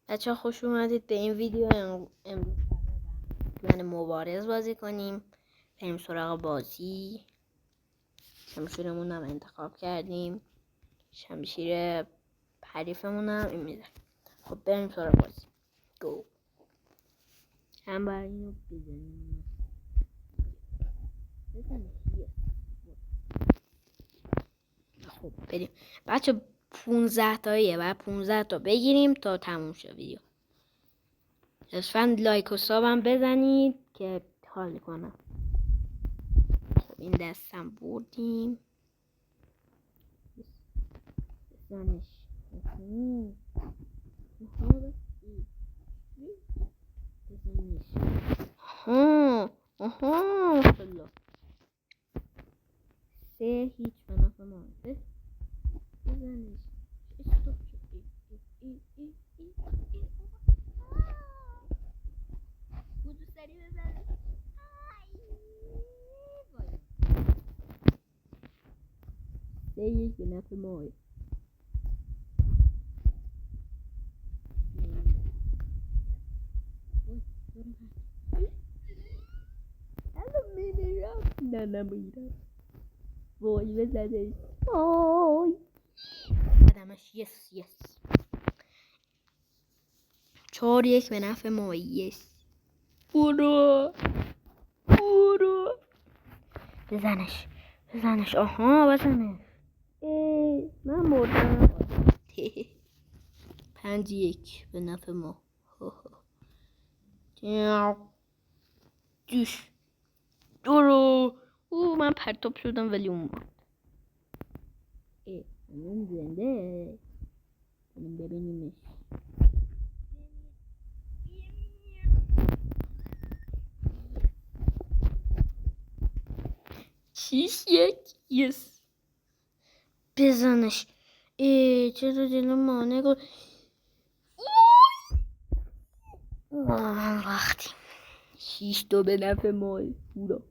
بچه خوش اومدید به این ویدیو. امروز من مبارز بازی کنیم. بریم سراغ بازی. شمشیرمون هم انتخاب کردیم. شمشیر حریفمون هم این میده. خب بریم سراغ بازی. گو. هم برای اینو بزنیم. خب بریم بچه. 15 تاییه و 15 تا بگیریم تا تموم شه ویدیو. لطفاً لایک و سابم بزنید که حال کنم. خب این دستم بردیم. بزنش. آها سه هیچ به نفع ما. بزنش. استوب شد. بودو سری بزنش. سه یک به نفع ما. نه نمیرم. وای بزنش. وای بدمش. یس 4-1 به نفع ما. یس. برو بزنش. آها بزنش. من مردم. 5-1 به نفع ما. دوش درو. من پرتاب شدم ولی اون مرد. اون زنده. ببینیمش. 6-1. یس. بزنش. چرا جلو مانه گل. وقتی 6-2 به نفع ما. پورا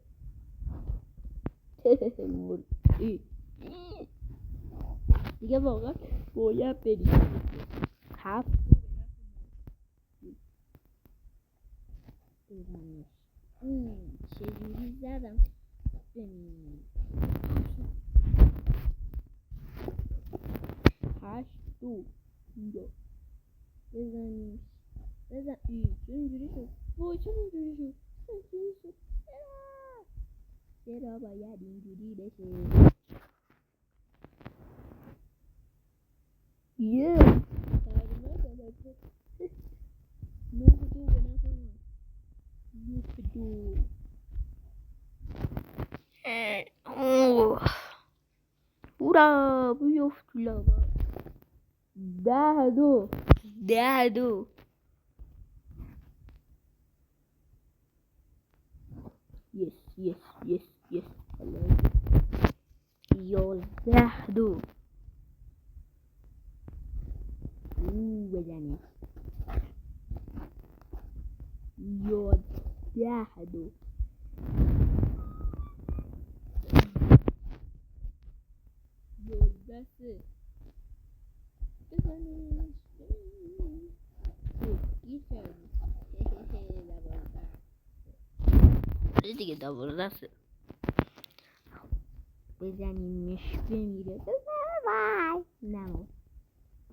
دیگه واقعا باید بریم. 7 چجوری زدم. 8-2 بزنیش. بزن. چرا اینجوری شد. وای چرا اینجوری شد. چرا باید اینجوری بشه. هورا بیفت تو لاوا. 10-2. یس 11-2. بزنی. 11-2. 11-3. بزنیش. دیگه 12. بزنیمش بمیره. وای نمو.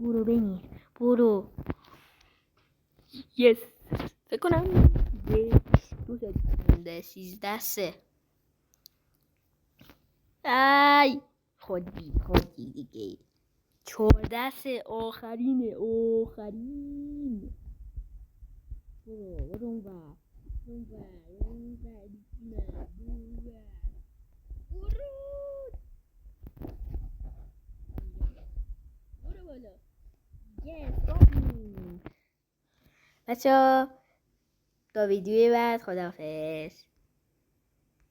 برو بمیر. برو. یس. فکر کنم 13-3. ای خودی دیگه. 14. آخرین. برو اون ور. برو بالا. یس. بچه‌ها تا ویدیوی بعد. خداحافظ.